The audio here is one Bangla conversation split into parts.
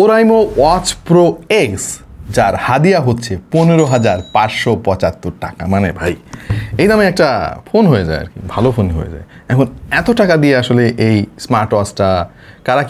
ওরাইমো ওয়াচ প্রো এক্স, যার হাদিয়া হচ্ছে 15,575 টাকা। মানে ভাই এই দামে একটা ফোন হয়ে যায় আর কি, ভালো ফোন হয়ে যায়। এখন এত টাকা দিয়ে আসলে এই স্মার্ট ওয়াচটা কারা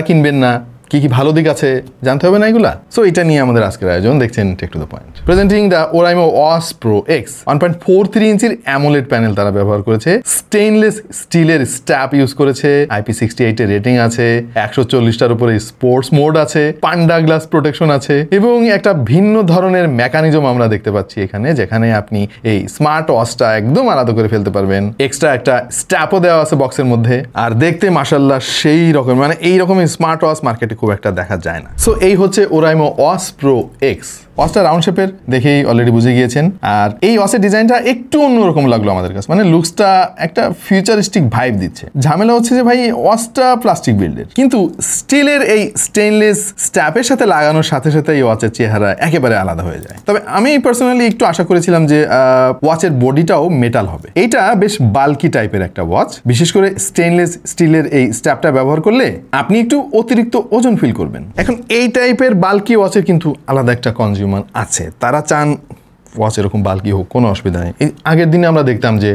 কিনবেন না, কি কি ভালো দিক আছে জানতে হবে না এগুলা। সো এটা নিয়ে আমাদের আজকের আয়োজন, দেখছেন tech to the point. Presenting the Oraimo watch pro X. 1.43 ইঞ্চির অ্যামোলেড প্যানেল তারা ব্যবহার করেছে, স্টেইনলেস স্টিলের স্ট্যাপ ইউজ করেছে, IP68 এর রেটিং আছে, 140টার উপরে স্পোর্টস মোড আছে, পান্ডা গ্লাস প্রোটেকশন আছে এবং একটা ভিন্ন ধরনের মেকানিজম আমরা দেখতে পাচ্ছি এখানে, যেখানে আপনি এই স্মার্ট ওয়াচটা একদম আলাদা করে ফেলতে পারবেন। এক্সট্রা একটা স্ট্যাপও দেওয়া আছে বক্সের মধ্যে, আর দেখতে মাশাআল্লাহ সেই রকম, মানে এই রকমের স্মার্ট ওয়াচ মার্কেটে খুব একটা দেখা যায় না। সো এই হচ্ছে ওরাইমো ওয়াচ প্রো এক্স। ওয়াচটা রাউন্ড শেপের, দেখেই অলরেডি বুঝে গিয়েছেন। আর এই ওয়াচের ডিজাইনটা একটু অন্যরকম লাগলো আমাদের কাছে, মানে লুকসটা একটা ফিউচারিস্টিক ভাইব দিচ্ছে। ঝামেলা হচ্ছে যে ভাই ওয়াচটা প্লাস্টিক বিল্ডের, কিন্তু স্টিলের এই স্টেইনলেস স্ট্যাপের সাথে লাগানোর সাথে সাথে এই ওয়াচের চেহারা একেবারে আলাদা হয়ে যায়। তবে আমি পার্সোনালি একটু আশা করেছিলাম যে ওয়াচের বডিটাও মেটাল হবে। এইটা বেশ বাল্কি টাইপের একটা ওয়াচ, বিশেষ করে স্টেইনলেস স্টিলের এই স্ট্যাপটা ব্যবহার করলে আপনি একটু অতিরিক্ত ওজন ফিল করবেন। এখন এই টাইপের বাল্কি ওয়াচের কিন্তু আলাদা একটা কনজিউমার আছে, তারা চান ওয়াচ এরকম বাল্কি হোক, কোনো অসুবিধা নেই। এই আগের দিনে আমরা দেখতাম যে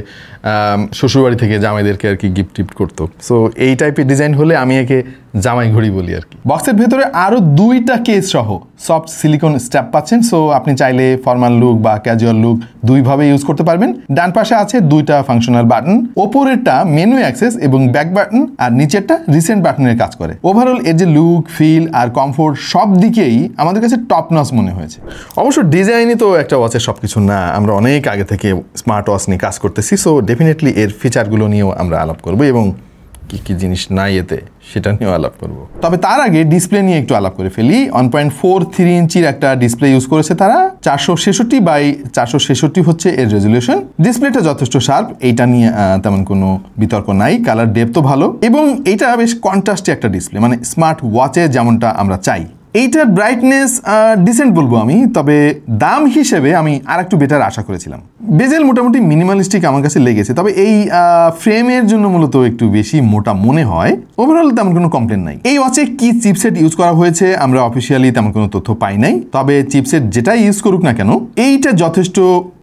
শ্বশুরবাড়ি থেকে জামাইদেরকে আর কি গিফট করতো। সো এই টাইপের ডিজাইন হলে আমি একে জামাই ঘড়ি বলি আর কি। বক্সের ভেতরে আরও 2টা কেস সহ সফট সিলিকন স্ট্র্যাপ পাচ্ছেন। সো আপনি চাইলে ফর্মাল লুক বা ক্যাজুয়াল লুক দুইভাবে ইউজ করতে পারবেন। ডান পাশে আছে 2টা ফাংশনাল বাটন, ওপরেরটা মেনু অ্যাক্সেস এবং ব্যাক বাটন, আর নিচেরটা রিসেন্ট বাটনের কাজ করে। ওভারঅল এর যে লুক, ফিল আর কমফোর্ট সব দিকেই আমাদের কাছে টপ নচ মনে হয়েছে। অবশ্য ডিজাইনই তো একটা ওয়াচের সবকিছু না, আমরা অনেক আগে থেকে স্মার্ট ওয়াচ নিয়ে কাজ করতেছি। সো ডেফিনেটলি এর ফিচারগুলো নিয়েও আমরা আলাপ করবো এবং কি কি জিনিস নাই এতে সেটা নিয়েও আলাপ করবো। তবে তার আগে ডিসপ্লে নিয়ে একটু আলাপ করে ফেলি। 1.43 ইঞ্চির একটা ডিসপ্লে ইউজ করেছে তারা, 466x466 হচ্ছে এর রেজলিউশন। ডিসপ্লেটা যথেষ্ট শার্প, এইটা নিয়ে তেমন কোনো বিতর্ক নাই। কালার ডেপথও ভালো এবং এইটা বেশ কন্ট্রাস্টি একটা ডিসপ্লে, মানে স্মার্ট ওয়াচে যেমনটা আমরা চাই। এইটার ব্রাইটনেস ডিসেন্ট বলবো আমি, তবে দাম হিসেবে আমি আর একটু বেটার আশা করেছিলাম। বেজেল মোটামুটি মিনিমালিস্টিক আমার কাছে লেগেছে, তবে এই ফ্রেমের জন্য মূলত একটু বেশি মোটা মনে হয়। ওভারঅল তেমন কোনো কমপ্লেন নাই। এই ওয়াচে কি চিপসেট ইউজ করা হয়েছে আমরা অফিসিয়ালি তেমন কোনো তথ্য পাই নাই, তবে চিপসেট যেটাই ইউজ করুক না কেন এইটা যথেষ্ট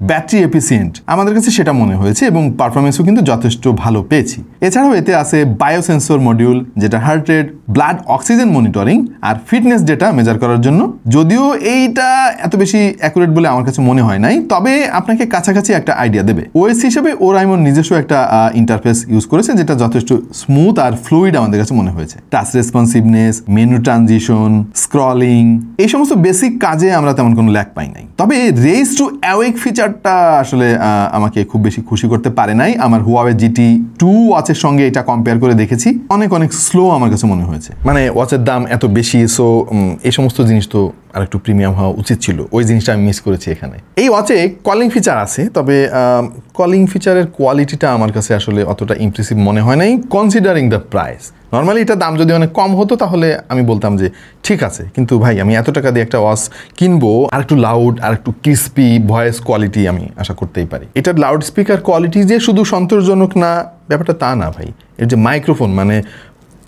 ব্যাটারি এফিসিয়েন্ট আমাদের কাছে সেটা মনে হয়েছে এবং পারফরমেন্সও কিন্তু যথেষ্ট ভালো পেয়েছি। এছাড়াও এতে আছে বায়োসেন্সর মডিউল, যেটা heart rate, blood oxygen monitoring আর ফিটনেস ডেটা মেজার করার জন্য। যদিও এইটা এত বেশি অ্যাকুরেট বলে আমার কাছে মনে হয় নাই, তবে আপনাকে কাছাকাছি একটা আইডিয়া দেবে। ওএস হিসেবে ওরাইমোর নিজস্ব একটা ইন্টারফেস ইউজ করেছে, যেটা যথেষ্ট স্মুথ আর ফ্লুইড আমাদের কাছে মনে হয়েছে। Touch responsiveness, menu transition, scrolling, এই সমস্ত বেসিক কাজে আমরা তেমন কোনো ল্যাক পাই নাই। তবে রেইজ টু অ্যাওয়েক ফিচারটা আসলে আমাকে খুব বেশি খুশি করতে পারে নাই। আমার হুয়াওয়ে GT2 ওয়াচের সঙ্গে এটা কম্পেয়ার করে দেখেছি, অনেক স্লো আমার কাছে মনে হয়েছে। মানে ওয়াচের দাম এত বেশি, সো এই সমস্ত জিনিস তো আর একটু প্রিমিয়াম হওয়া উচিত ছিল, ওই জিনিসটা আমি মিস করেছি এখানে। এই ওয়াচে কলিং ফিচার আছে, তবে কলিং ফিচারের কোয়ালিটিটা আমার কাছে আসলে অতটা ইমপ্রেসিভ মনে হয় নাই কনসিডারিং দ্য প্রাইস। নর্মালি এটা দাম যদি অনেক কম হতো তাহলে আমি বলতাম যে ঠিক আছে, কিন্তু ভাই আমি এত টাকা দিয়ে একটা ওয়াচ কিনবো, আর একটু লাউড আর একটু ক্রিস্পি ভয়েস কোয়ালিটি আমি আশা করতেই পারি। এটার লাউড স্পিকার কোয়ালিটি যে শুধু সন্তোষজনক না ব্যাপারটা তা না ভাই, এর যে মাইক্রোফোন, মানে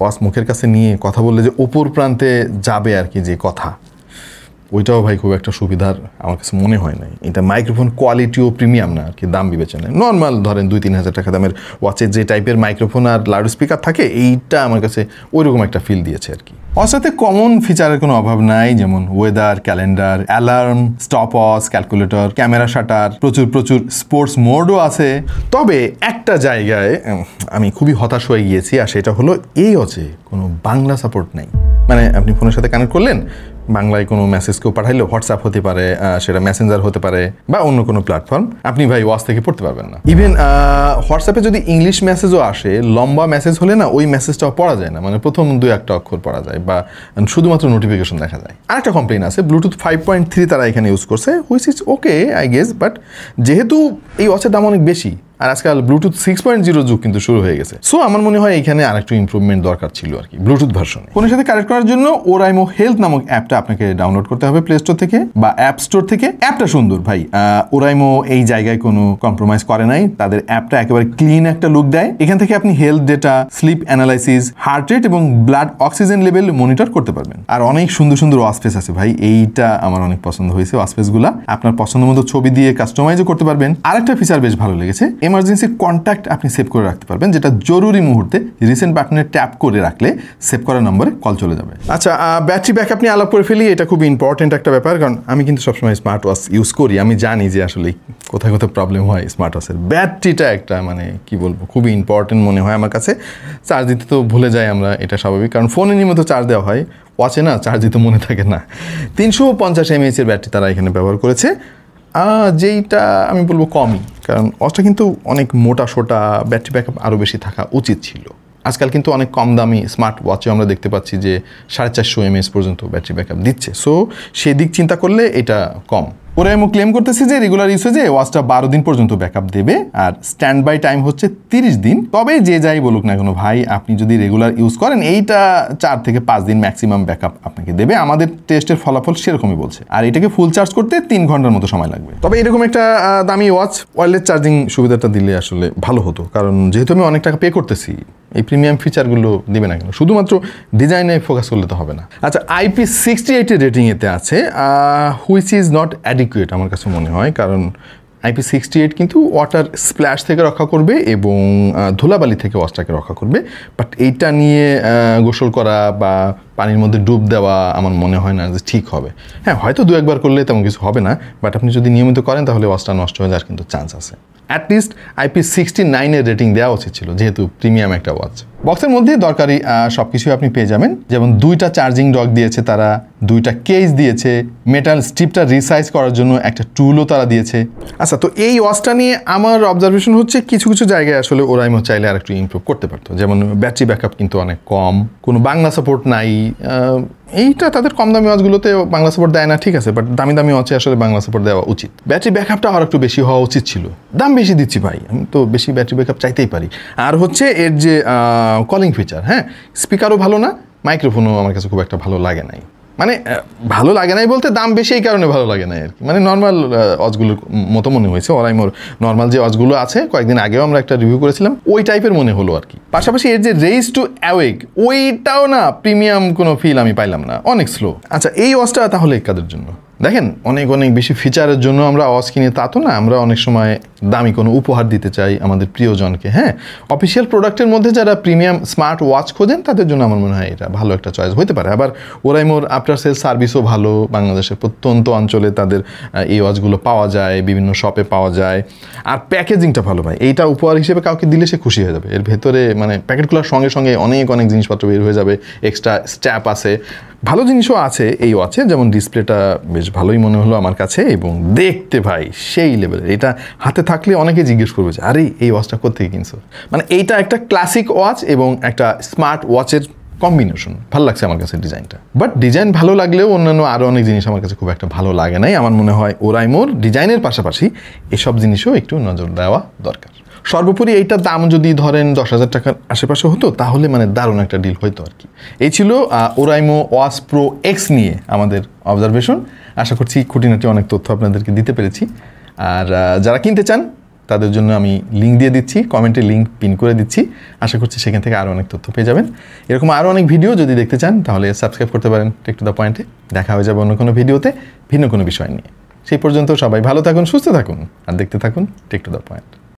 ওয়াচ মুখের কাছে নিয়ে কথা বললে যে ওপর প্রান্তে যাবে আর কি যে কথা, ওইটাও ভাই খুব একটা সুবিধার আমার কাছে মনে হয় নাই। এটা মাইক্রোফোন কোয়ালিটিও প্রিমিয়াম না আর কি দাম বিবেচনায়। নর্মাল ধরেন 2-3 হাজার টাকা দামের ওয়াচের যে টাইপের মাইক্রোফোন আর লাউড স্পিকার থাকে, এইটা আমার কাছে ওইরকম একটা ফিল দিয়েছে আর কি। ওর সাথে কমন ফিচারের কোনো অভাব নাই, যেমন weather, calendar, alarm, stop watch, calculator, camera shutter, প্রচুর স্পোর্টস মোডও আছে। তবে একটা জায়গায় আমি খুবই হতাশ হয়ে গিয়েছি, আর সেটা হলো এই ওয়াচে কোনো বাংলা সাপোর্ট নাই। মানে আপনি ফোনের সাথে কানেক্ট করলেন, বাংলায় কোনো মেসেজ কেউ পাঠাইলো, হোয়াটসঅ্যাপ হতে পারে, সেটা মেসেঞ্জার হতে পারে বা অন্য কোনো প্ল্যাটফর্ম, আপনি ভাই ওয়াচ থেকে পড়তে পারবেন না। ইভেন হোয়াটসঅ্যাপে যদি ইংলিশ মেসেজও আসে, লম্বা মেসেজ হলে না ওই মেসেজটাও পড়া যায় না, মানে প্রথম 2-1টা অক্ষর পড়া যায় বা শুধুমাত্র নোটিফিকেশন দেখা যায়। আরেকটা কমপ্লেন আছে, ব্লুটুথ 5.3 তারা এখানে ইউজ করছে, which is okay I guess, but যেহেতু এই ওয়াচের দাম অনেক বেশি, আর আজকাল ব্লুটুথ 6.0 যুগ কিন্তু শুরু হয়ে গেছে। সো আমার মনে হয় এখানে আরেকটু ইমপ্রুভমেন্ট দরকার ছিল আর কি ব্লুটুথ ভার্সনে। ফোনের সাথে কানেক্ট করার জন্য ওরাইমো হেলথ নামক অ্যাপটা আপনাকে ডাউনলোড করতে হবে প্লে স্টোর থেকে বা অ্যাপ স্টোর থেকে। অ্যাপটা সুন্দর ভাই, ওরাইমো এই জায়গায় কোনো কম্প্রোমাইজ করে নাই, তাদের অ্যাপটা একেবারে ক্লিন একটা লুক দেয়। এখান থেকে আপনি health data, sleep analysis, heart rate এবং ব্লাড অক্সিজেন লেভেল মনিটর করতে পারবেন। আর অনেক সুন্দর সুন্দর ওয়াচফেস আছে ভাই, এইটা আমার অনেক পছন্দ হয়েছে। ওয়াচফেসগুলা আপনার পছন্দ মতো ছবি দিয়ে কাস্টমাইজও করতে পারবেন। আরেকটা ফিচার বেশ ভালো লেগেছে, এমার্জেন্সি কন্ট্যাক্ট আপনি সেভ করে রাখতে পারবেন, যেটা জরুরি মুহূর্তে রিসেন্ট বাটনে ট্যাপ করে রাখলে সেভ করা নম্বরে কল চলে যাবে। আচ্ছা, ব্যাটারি ব্যাকআপ নিয়ে আলাপ করে ফেলি, এটা খুব ইম্পর্টেন্ট একটা ব্যাপার, কারণ আমি কিন্তু সবসময় স্মার্ট ওয়াচ ইউজ করি। আমি জানি যে আসলে কোথায় কোথায় প্রবলেম হয় স্মার্ট ওয়াচের। ব্যাটারিটা একটা মানে কি বলবো, খুবই ইম্পর্টেন্ট মনে হয় আমার কাছে। চার্জ দিতে তো ভুলে যাই আমরা, এটা স্বাভাবিক, কারণ ফোনে নিয়মিত চার্জ দেওয়া হয়, ওয়াচে না চার্জ দিতে মনে থাকে না। 350 mAh এর ব্যাটারি তারা এখানে ব্যবহার করেছে, যেইটা আমি বলবো কমই, কারণ ওয়াচটা কিন্তু অনেক মোটা সোটা, ব্যাটারি ব্যাকআপ আরও বেশি থাকা উচিত ছিল। আজকাল কিন্তু অনেক কম দামি স্মার্ট ওয়াচে আমরা দেখতে পাচ্ছি যে 450 mAh পর্যন্ত ব্যাটারি ব্যাকআপ দিচ্ছে। সো সেই দিক চিন্তা করলে এটা কম। ওরাইমো ক্লেম করতেছে যে রেগুলার ইউসেজে ওয়াচটা 12 দিন পর্যন্ত ব্যাকআপ দেবে, আর স্ট্যান্ড বাই টাইম হচ্ছে 30 দিন। তবে যে যাই বলুক না কেন ভাই, আপনি যদি রেগুলার ইউজ করেন এইটা 4 থেকে 5 দিন ম্যাক্সিমাম ব্যাকআপ আপনাকে দেবে। আমাদের টেস্টের ফলাফল সেরকমই বলছে। আর এটাকে ফুল চার্জ করতে 3 ঘন্টার মতো সময় লাগবে। তবে এরকম একটা দামি ওয়াচ ওয়্যারলেস চার্জিং সুবিধাটা দিলে আসলে ভালো হতো, কারণ যেহেতু আমি অনেক টাকা পে করতেছি, এই প্রিমিয়াম ফিচারগুলো দিবে না কেন? শুধুমাত্র ডিজাইনে ফোকাস করলে তো হবে না। আচ্ছা, IP68 এর রেটিং এতে আছে, হুইচ ইজ নট অ্যাডিকুয়েট আমার কাছে মনে হয়, কারণ IP68 কিন্তু ওয়াটার স্প্ল্যাশ থেকে রক্ষা করবে এবং ধুলাবালি থেকে ওয়াচটাকে রক্ষা করবে, বাট এইটা নিয়ে গোসল করা বা পানির মধ্যে ডুব দেওয়া আমার মনে হয় না যে ঠিক হবে। হ্যাঁ, হয়তো 2-1 করলে তেমন কিছু হবে না, বাট আপনি যদি নিয়মিত করেন তাহলে ওয়াচটা নষ্ট হয়ে যাওয়ার কিন্তু চান্স আছে। অ্যাটলিস্ট IP69 এর রেটিং দেওয়া উচিত ছিল, যেহেতু প্রিমিয়াম একটা ওয়াচ। বক্সের মধ্যে দরকারি সব কিছুই আপনি পেয়ে যাবেন, যেমন 2টা চার্জিং ডক দিয়েছে তারা, 2টা কেস দিয়েছে, মেটাল স্ট্রিপটা রিসাইজ করার জন্য একটা টুলও তারা দিয়েছে। আচ্ছা, তো এই ওয়াচটা নিয়ে আমার অবজারভেশন হচ্ছে কিছু কিছু জায়গায় আসলে ওরাইমো চাইলে আর একটু ইমপ্রুভ করতে পারতো। যেমন ব্যাটারি ব্যাকআপ কিন্তু অনেক কম, কোনো বাংলা সাপোর্ট নাই। এইটা তাদের কম দামি ওয়াচগুলোতে বাংলা সাপোর্ট দেয় না, ঠিক আছে, বাট দামি দামি ওয়াচে আসলে বাংলা সাপোর্ট দেওয়া উচিত। ব্যাটারি ব্যাকআপটা আর একটু বেশি হওয়া উচিত ছিল। দাম বেশি দিচ্ছি ভাই, আমি তো বেশি ব্যাটারি ব্যাকআপ চাইতেই পারি। আর হচ্ছে এর যে কলিং ফিচার, হ্যাঁ, স্পিকারও ভালো না, মাইক্রোফোনও আমার কাছে খুব একটা ভালো লাগে নাই। মানে ভালো লাগে নাই বলতে দাম বেশি এই কারণে ভালো লাগে না আর কি, মানে নর্মাল ওয়াচগুলোর মতো মনে হয়েছে। ওরাইমোর নর্মাল যে ওয়াচগুলো আছে, কয়েকদিন আগেও আমরা একটা রিভিউ করেছিলাম, ওই টাইপের মনে হলো আর কি। পাশাপাশি এর যে রেইজ টু অ্যাওয়েক, ওইটাও না প্রিমিয়াম কোনো ফিল আমি পাইলাম না, অনেক স্লো। আচ্ছা, এই ওয়াচটা তাহলে কাদের জন্য? দেখেন, অনেক অনেক বেশি ফিচারের জন্য আমরা ওয়াচ কিনি তা তো না, আমরা অনেক সময় দামি কোনো উপহার দিতে চাই আমাদের প্রিয়জনকে। হ্যাঁ, অফিসিয়াল প্রোডাক্টের মধ্যে যারা প্রিমিয়াম স্মার্ট ওয়াচ খোঁজেন তাদের জন্য আমার মনে হয় এটা ভালো একটা চয়েস হতে পারে। আবার ওরাইমোর আফটার সেল সার্ভিসও ভালো, বাংলাদেশের প্রত্যন্ত অঞ্চলে তাদের এই ওয়াচগুলো পাওয়া যায়, বিভিন্ন শপে পাওয়া যায়। আর প্যাকেজিংটা ভালো ভাই, এইটা উপহার হিসেবে কাউকে দিলে সে খুশি হয়ে যাবে। এর ভেতরে মানে প্যাকেটগুলোর সঙ্গে সঙ্গে অনেক অনেক জিনিসপত্র বের হয়ে যাবে, এক্সট্রা স্ট্র্যাপ আছে, ভালো জিনিসও আছে এই ওয়াচে। যেমন ডিসপ্লেটা বেশ ভালোই মনে হলো আমার কাছে, এবং দেখতে ভাই সেই লেভেলের। এটা হাতে থাকলে অনেকে জিজ্ঞেস করবে যে আরে এই ওয়াচটা কোত্থেকে কিনছো। মানে এইটা একটা ক্লাসিক ওয়াচ এবং একটা স্মার্ট ওয়াচের কম্বিনেশন। ভালো লাগছে আমার কাছে ডিজাইনটা, বাট ডিজাইন ভালো লাগলেও অন্যান্য আরও অনেক জিনিস আমার কাছে খুব একটা ভালো লাগে নাই। আমার মনে হয় ওরাইমোর ডিজাইনের পাশাপাশি এসব জিনিসও একটু নজর দেওয়া দরকার। সর্বোপরি এইটার দাম যদি ধরেন 10,000 টাকার আশেপাশে হতো তাহলে মানে দারুণ একটা ডিল হইতো আর কি। এই ছিল ওরাইমো ওয়াচ প্রো এক্স নিয়ে আমাদের অবজারভেশন। আশা করছি খুঁটিনাটি অনেক তথ্য আপনাদেরকে দিতে পেরেছি। আর যারা কিনতে চান তাদের জন্য আমি লিঙ্ক দিয়ে দিচ্ছি, কমেন্টে লিঙ্ক পিন করে দিচ্ছি। আশা করছি সেখান থেকে আরও অনেক তথ্য পেয়ে যাবেন। এরকম আরও অনেক ভিডিও যদি দেখতে চান তাহলে সাবস্ক্রাইব করতে পারেন টেক টু দ্য পয়েন্টে। দেখা হয়ে যাবে অন্য কোনো ভিডিওতে ভিন্ন কোনো বিষয় নিয়ে। সেই পর্যন্ত সবাই ভালো থাকুন, সুস্থ থাকুন আর দেখতে থাকুন টেক টু দ্য পয়েন্ট।